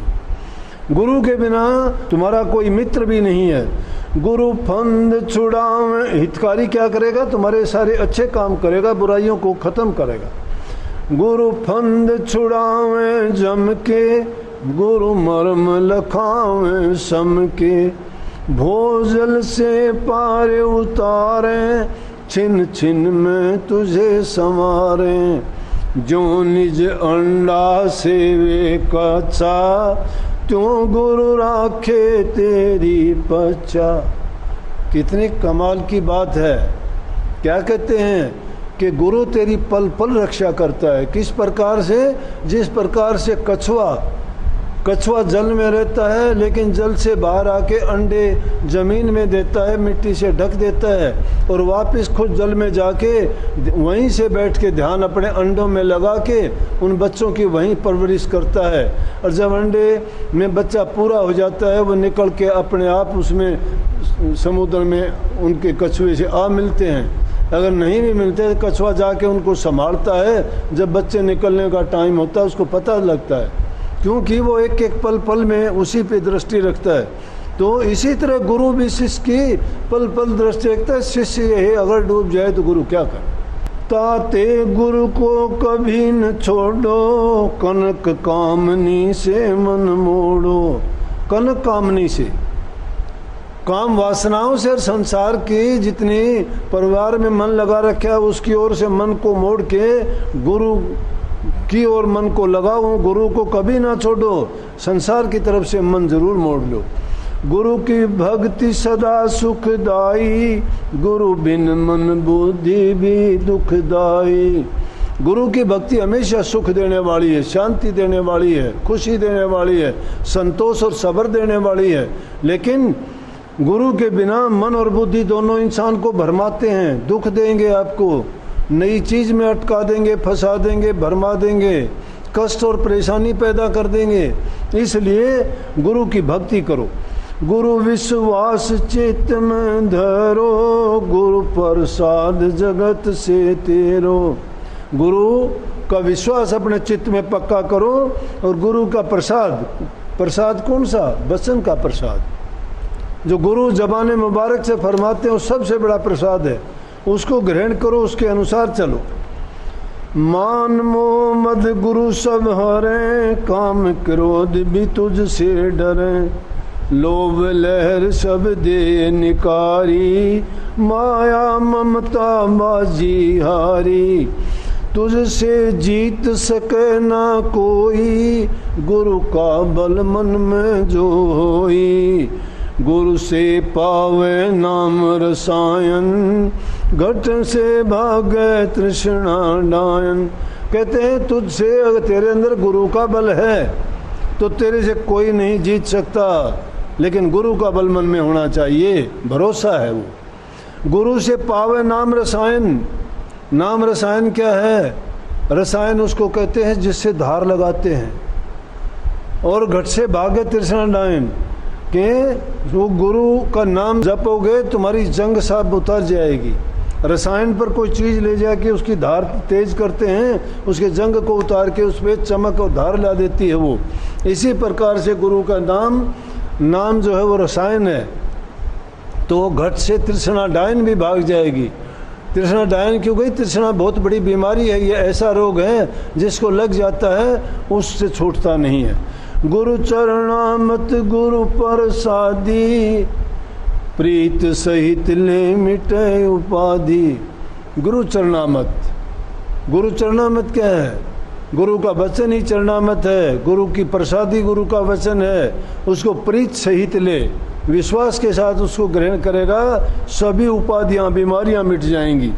गुरु के बिना तुम्हारा कोई मित्र भी नहीं है। गुरु फंद छुड़ावे, हितकारी क्या करेगा? तुम्हारे सारे अच्छे काम करेगा, बुराइयों को खत्म करेगा। गुरु फंद छुड़ावे जम के, गुरु मर्म लखावे सम के। भोजल से पारे उतारे, छिन छिन में तुझे संवारे। जो निज अंडा सेवे कच्चा, त्यों गुरु राखे तेरी पचा। कितनी कमाल की बात है। क्या कहते हैं कि गुरु तेरी पल पल रक्षा करता है। किस प्रकार से? जिस प्रकार से कछुआ कछुआ जल में रहता है लेकिन जल से बाहर आके अंडे ज़मीन में देता है, मिट्टी से ढक देता है और वापस खुद जल में जाके वहीं से बैठ के ध्यान अपने अंडों में लगा के उन बच्चों की वहीं परवरिश करता है। और जब अंडे में बच्चा पूरा हो जाता है वो निकल के अपने आप उसमें समुद्र में उनके कछुए से आ मिलते हैं। अगर नहीं भी मिलते तो कछुआ जाके उनको संभालता है। जब बच्चे निकलने का टाइम होता है उसको पता लगता है, क्योंकि वो एक एक पल पल में उसी पे दृष्टि रखता है। तो इसी तरह गुरु भी शिष्य की पल पल दृष्टि रखता है। शिष्य यही अगर डूब जाए तो गुरु क्या करे। ताते गुरु को कभी न छोड़ो, कनक कामनी से मन मोड़ो। कनक कामनी से, काम वासनाओं से और संसार की जितनी परिवार में मन लगा रखा है उसकी ओर से मन को मोड़ के गुरु की ओर मन को लगाओ। गुरु को कभी ना छोड़ो, संसार की तरफ से मन जरूर मोड़ लो। गुरु की भक्ति सदा सुखदाई, गुरु बिन मन बुद्धि भी दुखदाई। गुरु की भक्ति हमेशा सुख देने वाली है, शांति देने वाली है, खुशी देने वाली है, संतोष और सब्र देने वाली है। लेकिन गुरु के बिना मन और बुद्धि दोनों इंसान को भरमाते हैं, दुख देंगे, आपको नई चीज में अटका देंगे, फंसा देंगे, भरमा देंगे, कष्ट और परेशानी पैदा कर देंगे। इसलिए गुरु की भक्ति करो। गुरु विश्वास चित्त में धरो, गुरु प्रसाद जगत से तेरो। गुरु का विश्वास अपने चित्त में पक्का करो और गुरु का प्रसाद, प्रसाद कौन सा? वचन का प्रसाद, जो गुरु ज़बान मुबारक से फरमाते हैं वो सबसे बड़ा प्रसाद है। उसको ग्रहण करो, उसके अनुसार चलो। मान मोह मद गुरु सब हरे, काम क्रोध भी तुझसे डरे। लोभ लहर सब दे निकारी, माया ममता बाजी हारी। तुझसे जीत सके ना कोई, गुरु का बल मन में जो होई। गुरु से पावे नाम रसायन, घट से भागे तृष्णा डायन। कहते हैं तुझसे अगर तेरे अंदर गुरु का बल है तो तेरे से कोई नहीं जीत सकता, लेकिन गुरु का बल मन में होना चाहिए, भरोसा है वो। गुरु से पावे नाम रसायन। नाम रसायन क्या है? रसायन उसको कहते हैं जिससे धार लगाते हैं। और घट से भागे तृष्णा डायन कि वो गुरु का नाम जपोगे तुम्हारी जंग सब उतर जाएगी। रसायन पर कोई चीज़ ले जाके उसकी धार तेज करते हैं, उसके जंग को उतार के उस पर चमक और धार ला देती है वो। इसी प्रकार से गुरु का नाम जो है वो रसायन है। तो घट से तृष्णा डायन भी भाग जाएगी। तृष्णा डायन क्यों गई? तृष्णा बहुत बड़ी बीमारी है, ये ऐसा रोग है जिसको लग जाता है उससे छूटता नहीं है। गुरु चरणामत गुरु प्रसादी, प्रीत सहित ले मिटे उपाधि। गुरु चरणामत, गुरु चरणामत क्या है? गुरु का वचन ही चरणामत है। गुरु की प्रसादी गुरु का वचन है। उसको प्रीत सहित ले, विश्वास के साथ उसको ग्रहण करेगा, सभी उपाधियां बीमारियां मिट जाएंगी।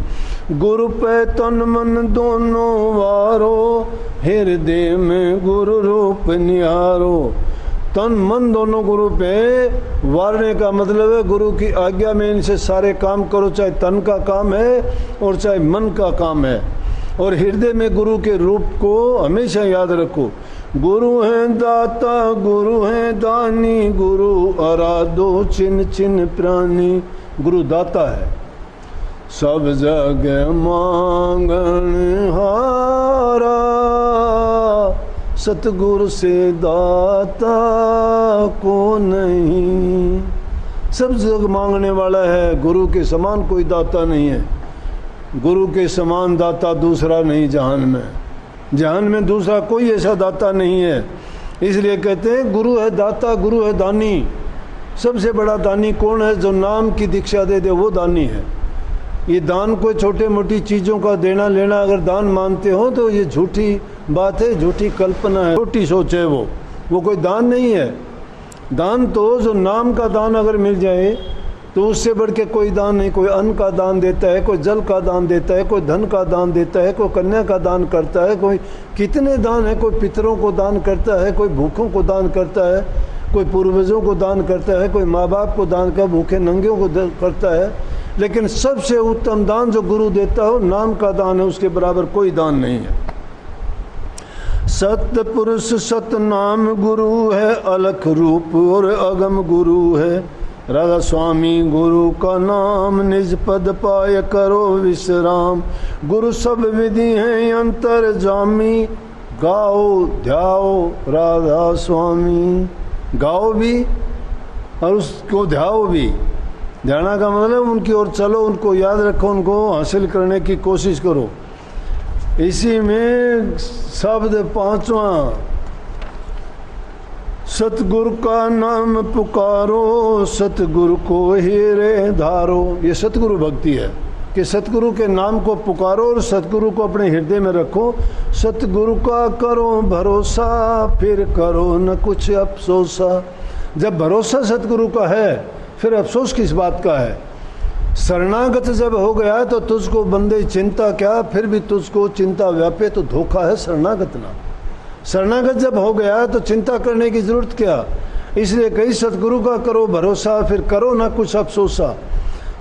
गुरु पे तन मन दोनों वारो, हृदय में गुरु रूप निहारो। तन मन दोनों गुरु पे वारने का मतलब है गुरु की आज्ञा में इनसे सारे काम करो, चाहे तन का काम है और चाहे मन का काम है। और हृदय में गुरु के रूप को हमेशा याद रखो। गुरु हैं दाता, गुरु हैं दानी, गुरु आराधो चिन्ह चिन्ह प्राणी। गुरु दाता है, सब जगह मांगन हारा, सतगुरु से दाता को नहीं। सब जग मांगने वाला है, गुरु के समान कोई दाता नहीं है। गुरु के समान दाता दूसरा नहीं जहान में। जहान में दूसरा कोई ऐसा दाता नहीं है। इसलिए कहते हैं गुरु है दाता, गुरु है दानी। सबसे बड़ा दानी कौन है? जो नाम की दीक्षा दे दे वो दानी है। ये दान कोई छोटे मोटी चीज़ों का देना लेना अगर दान मानते हो तो ये झूठी बात है, झूठी कल्पना है, छोटी सोच है। वो कोई दान नहीं है। दान तो जो नाम का दान अगर मिल जाए तो उससे बढ़ के कोई दान नहीं। कोई अन्न का दान देता है, कोई जल का दान देता है, कोई धन का दान देता है, कोई कन्या का दान करता है, कोई कितने दान है, कोई पितरों को दान करता है, कोई भूखों को दान करता है, कोई पूर्वजों को दान करता है, कोई माँ बाप को दान कर भूखे नंगियों को करता है। लेकिन सबसे उत्तम दान जो गुरु देता हो नाम का दान है, उसके बराबर कोई दान नहीं है। सत्य पुरुष सत नाम गुरु है, अलख रूप और अगम गुरु है। राधा स्वामी गुरु का नाम निज पद पाय करो विश्राम। गुरु सब विधि है अंतर जामी, गाओ ध्याओ राधा स्वामी। गाओ भी और उसको ध्याओ भी। ध्याना का मतलब उनकी ओर चलो, उनको याद रखो, उनको हासिल करने की कोशिश करो। इसी में शब्द पांचवा, सतगुरु का नाम पुकारो, सतगुरु को हीरे धारो। ये सतगुरु भक्ति है कि सतगुरु के नाम को पुकारो और सतगुरु को अपने हृदय में रखो। सतगुरु का करो भरोसा, फिर करो न कुछ अफसोसा। जब भरोसा सतगुरु का है फिर अफसोस किस बात का है। शरणागत जब हो गया तो तुझको बंदे चिंता क्या, फिर भी तुझको चिंता व्यापे तो धोखा है शरणागत ना। शरणागत जब हो गया तो चिंता करने की जरूरत क्या। इसलिए कई सतगुरु का करो भरोसा, फिर करो ना कुछ अफसोसा।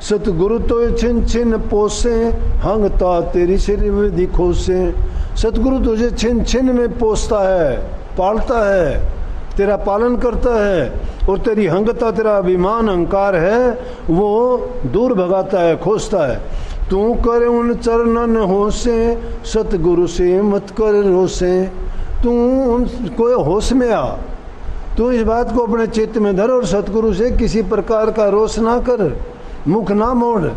सतगुरु तो छिन छिन पोसे, हंगता तेरी सिर विधि खोसे। सतगुरु तुझे छिन छिन में पोसता है, पालता है, तेरा पालन करता है और तेरी हंगता, तेरा अभिमान अहंकार है वो दूर भगाता है, खोजता है। तू कर उन चरणन होसे, सतगुरु से मत कर रोसे। तू कोई होश में आ, तू इस बात को अपने चित्त में धर और सतगुरु से किसी प्रकार का रोष ना कर, मुख ना मोड़।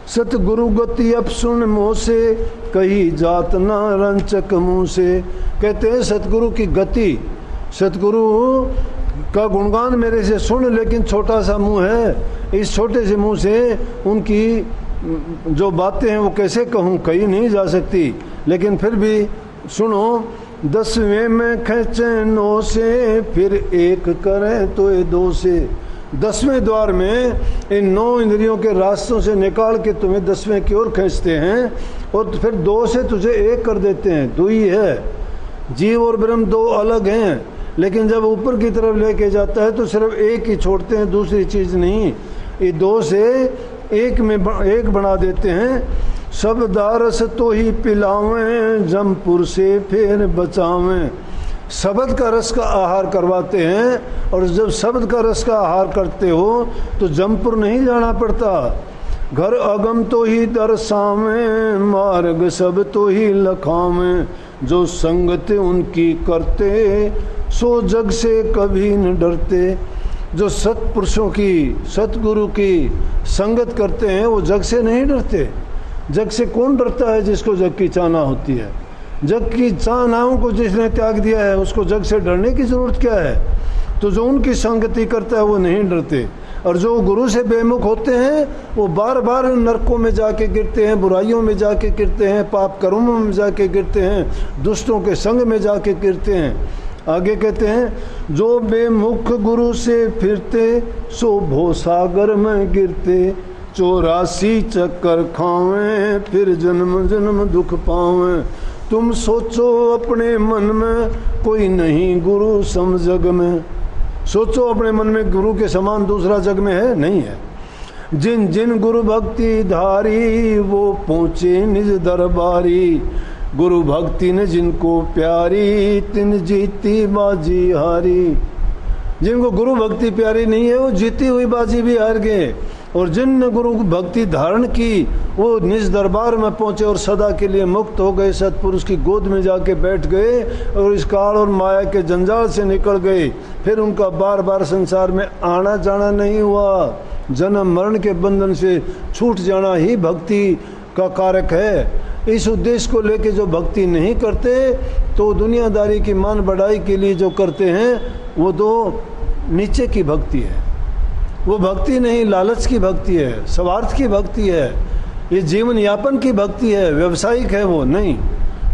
सतगुरु गति अब सुन मुँह से, कही जात ना रंचक मुँह से। कहते हैं सतगुरु की गति, सतगुरु का गुणगान मेरे से सुन, लेकिन छोटा सा मुंह है, इस छोटे से मुंह से उनकी जो बातें हैं वो कैसे कहूँ, कही नहीं जा सकती। लेकिन फिर भी सुनो, 10वें में खेचे 9 से, फिर एक करें तो ये 2 से। 10वें द्वार में इन 9 इंद्रियों के रास्तों से निकाल के तुम्हें 10वें की ओर खींचते हैं और फिर 2 से तुझे 1 कर देते हैं। 2 ही है, जीव और ब्रह्म 2 अलग हैं, लेकिन जब ऊपर की तरफ लेके जाता है तो सिर्फ 1 ही छोड़ते हैं, दूसरी चीज़ नहीं। ये 2 से 1 में 1 बना देते हैं। सब दारस तो ही पिलावें, जमपुर से फिर बचावें। शब्द का रस का आहार करवाते हैं, और जब शब्द का रस का आहार करते हो तो जमपुर नहीं जाना पड़ता। घर अगम तो ही दर्शावें, मार्ग सब तो ही लखावें। जो संगत उनकी करते, सो जग से कभी न डरते। जो सत्पुरुषों की, सतगुरु की संगत करते हैं वो जग से नहीं डरते। जग से कौन डरता है जिसको जग की चाहना होती है। जग की चाहनाओं को जिसने त्याग दिया है उसको जग से डरने की ज़रूरत क्या है। तो जो उनकी संगति करता है वो नहीं डरते, और जो गुरु से बेमुख होते हैं वो बार बार नरकों में जाके गिरते हैं, बुराइयों में जाके गिरते हैं, पाप कर्मों में जाके गिरते हैं, दुष्टों के संग में जाके गिरते हैं। आगे कहते हैं, जो बेमुख गुरु से फिरते, सो भव सागर में गिरते। 84 चक्कर खावें, फिर जन्म जन्म दुख पावें। तुम सोचो अपने मन में, कोई नहीं गुरु सम जग में। सोचो अपने मन में गुरु के समान दूसरा जग में है, नहीं है। जिन जिन गुरु भक्ति धारी, वो पहुँचे निज दरबारी। गुरु भक्ति ने जिनको प्यारी, तिन जीती बाजी हारी। जिनको गुरु भक्ति प्यारी नहीं है वो जीती हुई बाजी भी हार गए, और जिन गुरु भक्ति धारण की वो निज दरबार में पहुँचे और सदा के लिए मुक्त हो गए, सतपुरुष की गोद में जाके बैठ गए और इस काल और माया के जंजाल से निकल गए। फिर उनका बार बार संसार में आना जाना नहीं हुआ। जन्म मरण के बंधन से छूट जाना ही भक्ति का कारक है। इस उद्देश्य को लेके जो भक्ति नहीं करते तो दुनियादारी की मान बढ़ाई के लिए जो करते हैं वो तो नीचे की भक्ति है। वो भक्ति नहीं, लालच की भक्ति है, स्वार्थ की भक्ति है, ये जीवन यापन की भक्ति है, व्यवसायिक है वो नहीं।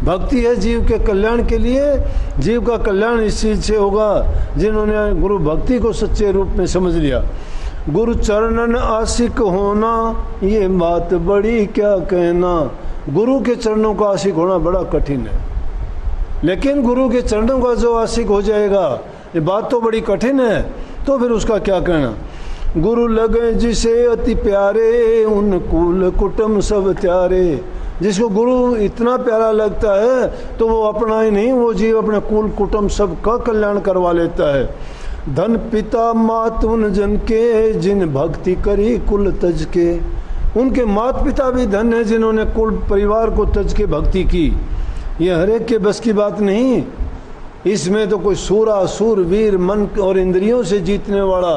भक्ति है जीव के कल्याण के लिए। जीव का कल्याण इस चीज़ से होगा जिन्होंने गुरु भक्ति को सच्चे रूप में समझ लिया। गुरु चरणन आशिक होना, ये बात बड़ी क्या कहना। गुरु के चरणों का आशिक होना बड़ा कठिन है, लेकिन गुरु के चरणों का जो आशिक हो जाएगा, ये बात तो बड़ी कठिन है, तो फिर उसका क्या कहना। गुरु लगे जिसे अति प्यारे, उन कुल कुटुंब सब त्यारे। जिसको गुरु इतना प्यारा लगता है तो वो अपना ही नहीं, वो जीव अपने कुल कुटुंब सब का कल्याण करवा लेता है। धन पिता मात उन जन के, जिन भक्ति करी कुल तज के। उनके माता पिता भी धन है जिन्होंने कुल परिवार को तज के भक्ति की। ये हर एक के बस की बात नहीं, इसमें तो कोई सूरा सूरवीर मन और इंद्रियों से जीतने वाला,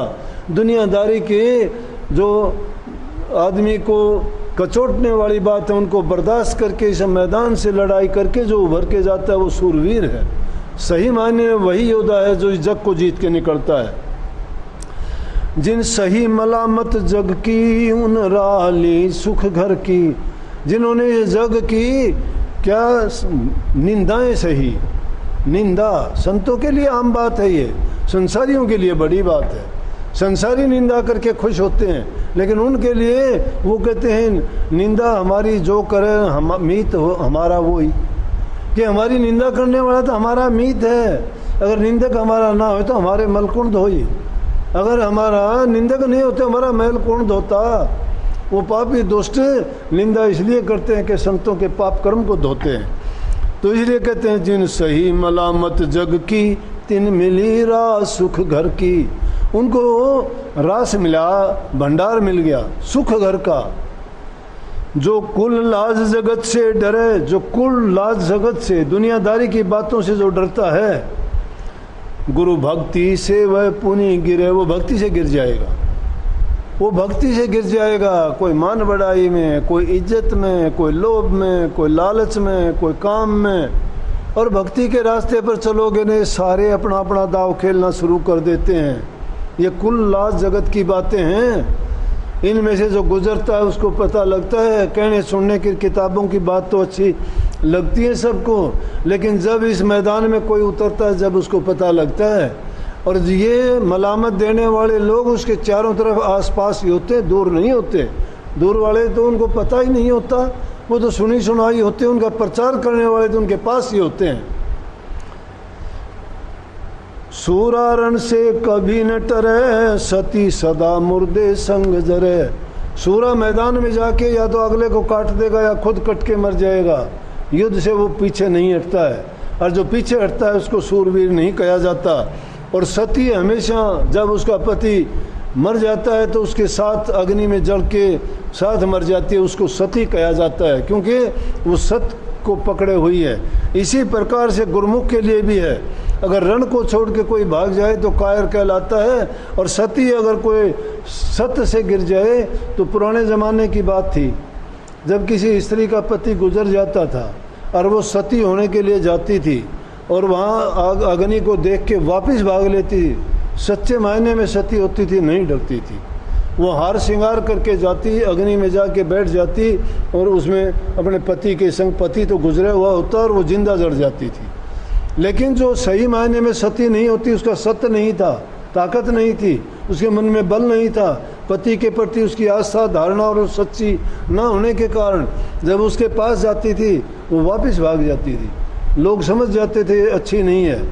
दुनियादारी के जो आदमी को कचोटने वाली बात है उनको बर्दाश्त करके इस मैदान से लड़ाई करके जो उभर के जाता है वो सूरवीर है। सही मायने में वही योद्धा है जो इस जग को जीत के निकलता है। जिन सही मलामत जग की, उन राह ली सुख घर की। जिन्होंने ये जग की क्या निंदाएं सही। निंदा संतों के लिए आम बात है, ये संसारियों के लिए बड़ी बात है। संसारी निंदा करके खुश होते हैं, लेकिन उनके लिए वो कहते हैं निंदा हमारी जो करे हम मीत हो हमारा वो ही, कि हमारी निंदा करने वाला तो हमारा मीत है। अगर निंदक हमारा ना हो तो हमारे मल कौन धोई। अगर हमारा निंदक नहीं होते हमारा मैल कौन धोता। वो पापी दुष्ट निंदा इसलिए करते हैं कि संतों के पाप कर्म को धोते हैं। तो इसलिए कहते हैं जिन सही मलामत जग की, तिन मिली राह सुख घर की। उनको रास मिला, भंडार मिल गया सुख घर का। जो कुल लाज जगत से डरे, जो कुल लाज जगत से दुनियादारी की बातों से जो डरता है, गुरु भक्ति से वह पुनि गिरे। वो भक्ति से गिर जाएगा, वो भक्ति से गिर जाएगा। कोई मान बढ़ाई में, कोई इज्जत में, कोई लोभ में, कोई लालच में, कोई काम में। और भक्ति के रास्ते पर चलोगे नहीं, सारे अपना अपना दाव खेलना शुरू कर देते हैं। ये कुल लाज जगत की बातें हैं। इनमें से जो गुजरता है उसको पता लगता है। कहने सुनने की किताबों की बात तो अच्छी लगती है सबको, लेकिन जब इस मैदान में कोई उतरता है जब उसको पता लगता है। और ये मलामत देने वाले लोग उसके चारों तरफ आसपास ही होते, दूर नहीं होते। दूर वाले तो उनको पता ही नहीं होता, वो तो सुनी सुनाई होते। उनका प्रचार करने वाले तो उनके पास ही होते हैं। सूरारण से कभी न टरे, सती सदा मुर्दे संग जरे। सूरा मैदान में जाके या तो अगले को काट देगा या खुद कट के मर जाएगा। युद्ध से वो पीछे नहीं हटता है, और जो पीछे हटता है उसको सूरवीर नहीं कहा जाता। और सती हमेशा जब उसका पति मर जाता है तो उसके साथ अग्नि में जल के साथ मर जाती है, उसको सती कहा जाता है, क्योंकि वो सत्य को पकड़े हुई है। इसी प्रकार से गुरुमुख के लिए भी है। अगर रण को छोड़ के कोई भाग जाए तो कायर कहलाता है, और सती अगर कोई सत्य से गिर जाए तो पुराने ज़माने की बात थी, जब किसी स्त्री का पति गुजर जाता था और वो सती होने के लिए जाती थी और वहाँ अग्नि को देख के वापस भाग लेती, सच्चे मायने में सती होती थी, नहीं डरती थी। वो हार श्रृंगार करके जाती, अग्नि में जाके बैठ जाती और उसमें अपने पति के संग, पति तो गुजरा हुआ होता और वो जिंदा जड़ जाती थी। लेकिन जो सही मायने में सती नहीं होती, उसका सत्य नहीं था, ताकत नहीं थी, उसके मन में बल नहीं था, पति के प्रति उसकी आस्था धारणा और सच्ची ना होने के कारण जब उसके पास जाती थी वो वापस भाग जाती थी। लोग समझ जाते थे अच्छी नहीं है,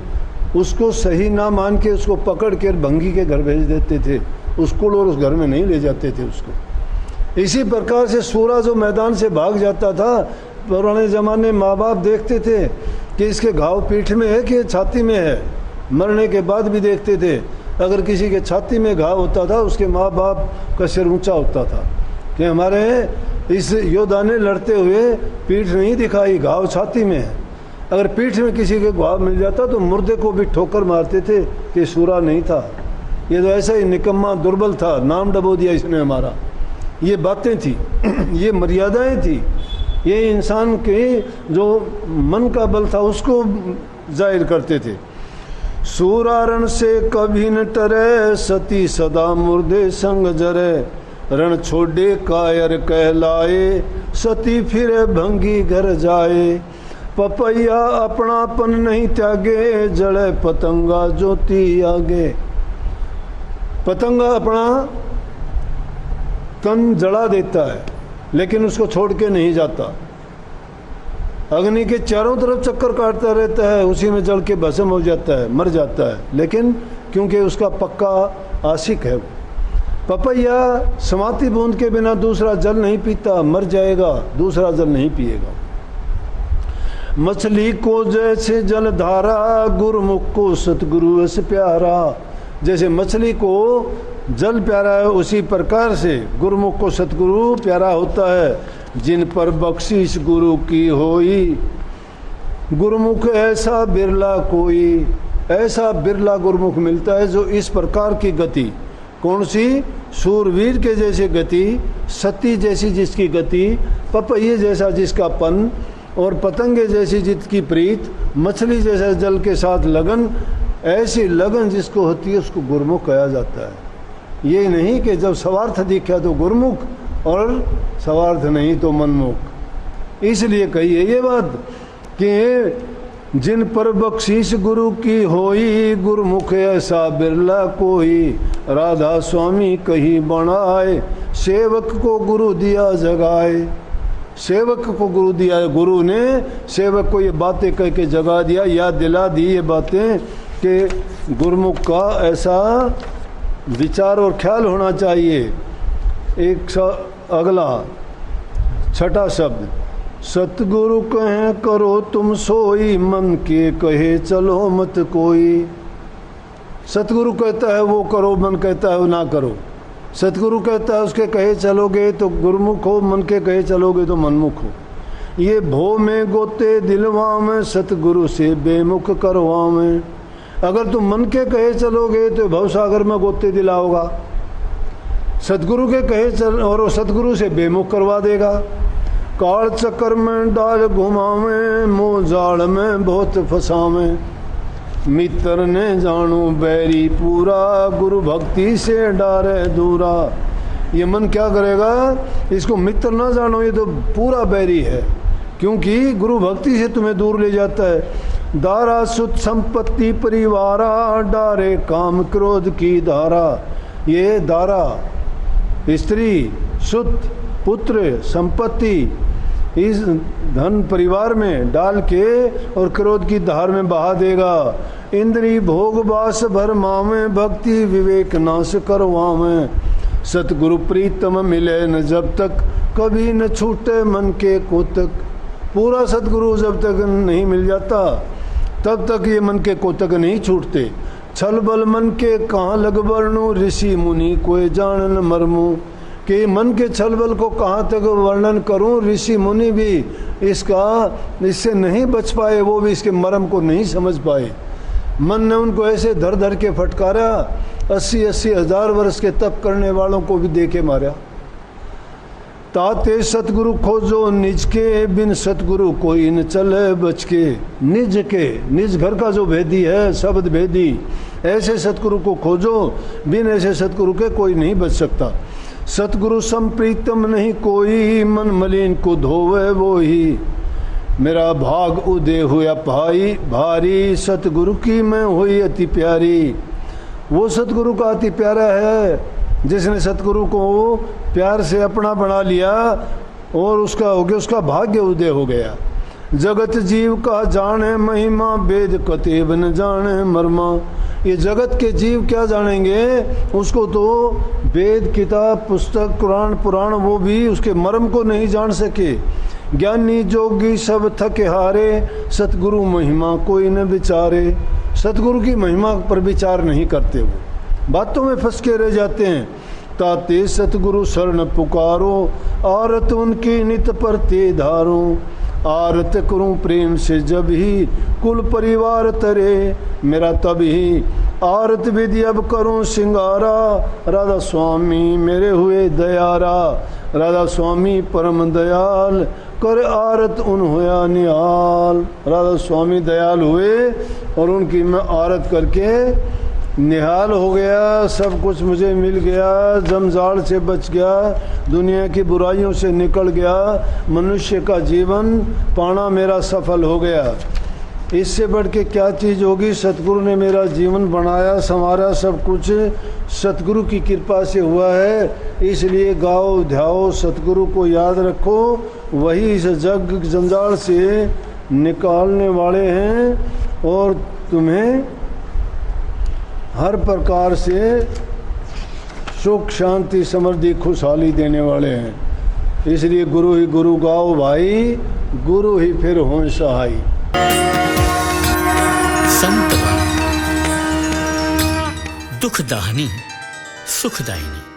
उसको सही ना मान के उसको पकड़ कर भंगी के घर भेज देते थे, उस कुल और उस घर में नहीं ले जाते थे उसको। इसी प्रकार से सूरा जो मैदान से भाग जाता था, पुराने ज़माने माँ बाप देखते थे कि इसके घाव पीठ में है कि छाती में है। मरने के बाद भी देखते थे, अगर किसी के छाती में घाव होता था उसके माँ बाप का सिर ऊंचा होता था कि हमारे इस योद्धा ने लड़ते हुए पीठ नहीं दिखाई, घाव छाती में है। अगर पीठ में किसी के घाव मिल जाता तो मुर्दे को भी ठोकर मारते थे कि सूरा नहीं था, ये तो ऐसा ही निकम्मा दुर्बल था, नाम डबो दिया इसने हमारा। ये बातें थी, ये मर्यादाएं थी, ये इंसान के जो मन का बल था उसको जाहिर करते थे। सूरारण से कभी न टरे, सती सदा मुर्दे संग जरे। रण छोड़े कायर कहलाए, सती फिरे भंगी घर जाए। पपैया अपनापन नहीं त्यागे, जड़े पतंगा ज्योति आगे। पतंगा अपना तन जला देता है लेकिन उसको छोड़ के नहीं जाता। अग्नि के चारों तरफ चक्कर काटता रहता है, उसी में जल के भस्म हो जाता है, मर जाता है, लेकिन क्योंकि उसका पक्का आशिक है। पपैया समाधि बूंद के बिना दूसरा जल नहीं पीता, मर जाएगा, दूसरा जल नहीं पिएगा। मछली को जैसे जल धारा, गुरुमुख को सतगुरु ऐसे प्यारा। जैसे मछली को जल प्यारा है उसी प्रकार से गुरुमुख को सतगुरु प्यारा होता है। जिन पर बख्शिश गुरु की होई, गुरुमुख ऐसा बिरला कोई। ऐसा बिरला गुरुमुख मिलता है जो इस प्रकार की गति, कौन सी, सूरवीर के जैसे गति, सती जैसी जिसकी गति, पपैये जैसा जिसका पन, और पतंगे जैसी जिसकी प्रीत, मछली जैसा जल के साथ लगन, ऐसी लगन जिसको होती है उसको गुरुमुख कहा जाता है। ये नहीं कि जब स्वार्थ दिखा तो गुरुमुख और स्वार्थ नहीं तो मनमुख। इसलिए कही है ये बात कि जिन पर बख्शीश गुरु की होई, गुरुमुख ऐसा बिरला कोई। राधा स्वामी कही बनाए, सेवक को गुरु दिया जगाए। सेवक को गुरु दिया, गुरु ने सेवक को ये बातें कह के जगा दिया, याद दिला दी ये बातें कि गुरुमुख का ऐसा विचार और ख्याल होना चाहिए। एक अगला छठा शब्द, सतगुरु कहे करो तुम सोई, मन के कहे चलो मत कोई। सतगुरु कहता है वो करो, मन कहता है वो ना करो। सतगुरु कहता है उसके कहे चलोगे तो गुरुमुख हो, मन के कहे चलोगे तो मनमुख हो। ये भो में गोते दिलवा में, सतगुरु से बेमुख करवा में। अगर तुम मन के कहे चलोगे तो भवसागर में गोते दिलाओगा, सतगुरु के कहे चल और सतगुरु से बेमुख करवा देगा। काल चक्कर में डाल घुमावे, मोह जाल में बहुत फसावे। मित्र ने जानू बैरी पूरा, गुरु भक्ति से डारे दूरा। ये मन क्या करेगा, इसको मित्र ना जानो, ये तो पूरा बैरी है, क्योंकि गुरु भक्ति से तुम्हें दूर ले जाता है। दारा सुत संपत्ति परिवारा, डारे काम क्रोध की धारा। ये दारा स्त्री, सुत, पुत्र, संपत्ति इस धन परिवार में डाल के और क्रोध की धार में बहा देगा। इंद्री भोग बास भरमा में, भक्ति विवेक नाश करवा में। सतगुरु प्रीतम मिले न जब तक, कभी न छूटे मन के कोतक। पूरा सतगुरु जब तक नहीं मिल जाता तब तक ये मन के कोतक नहीं छूटते। छल बल मन के कहाँ लग वर्णु, ऋषि मुनि कोई जानन मर्मु। कि मन के छल बल को कहाँ तक वर्णन करूं, ऋषि मुनि भी इससे नहीं बच पाए, वो भी इसके मर्म को नहीं समझ पाए। मन ने उनको ऐसे धर धर के फटकारा, 80-80 हजार वर्ष के तप करने वालों को भी देके मारा। ताते सतगुरु खोजो निज के, बिन सतगुरु कोई न चले बच के। निज के, निज घर का जो भेदी है, शब्द भेदी, ऐसे सतगुरु को खोजो, बिन ऐसे सतगुरु के कोई नहीं बच सकता। सतगुरु संप्रीतम नहीं कोई, मन मलिन को धोवे वो ही। मेरा भाग उदय हुआ भाई भारी, सतगुरु की मैं हुई अति प्यारी। वो सतगुरु का अति प्यारा है जिसने सतगुरु को प्यार से अपना बना लिया और उसका हो गया, उसका भाग्य उदय हो गया। जगत जीव का जाने महिमा, वेद कतेब न जाने मर्मा। ये जगत के जीव क्या जानेंगे, उसको तो वेद किताब पुस्तक कुरान पुराण वो भी उसके मर्म को नहीं जान सके। ज्ञानी जोगी सब थके हारे, सतगुरु महिमा कोई न विचारे। सतगुरु की महिमा पर विचार नहीं करते, वो बातों में फंस के रह जाते हैं। ताते सतगुरु शरण पुकारो, आरत उनकी नित पर ते धारो। आरत करूं प्रेम से जब ही, कुल परिवार तरे मेरा तब ही। आरत विधि अब करूं सिंगारा, राधा स्वामी मेरे हुए दयारा। राधा स्वामी परम दयाल, कर आरत उन होया निहाल। राधा स्वामी दयाल हुए और उनकी मैं आरत करके निहाल हो गया, सब कुछ मुझे मिल गया, जमजाल से बच गया, दुनिया की बुराइयों से निकल गया, मनुष्य का जीवन पाना मेरा सफल हो गया। इससे बढ़ के क्या चीज़ होगी। सतगुरु ने मेरा जीवन बनाया संवारा, सब कुछ सतगुरु की कृपा से हुआ है। इसलिए गाओ ध्याओ सतगुरु को याद रखो, वही इस जग जंजाल से निकालने वाले हैं और तुम्हें हर प्रकार से सुख शांति समृद्धि खुशहाली देने वाले हैं। इसलिए गुरु ही गुरु गाओ भाई, गुरु ही फिर हों सहाय। संत वाणी दुख दाहिनी सुखदायिनी।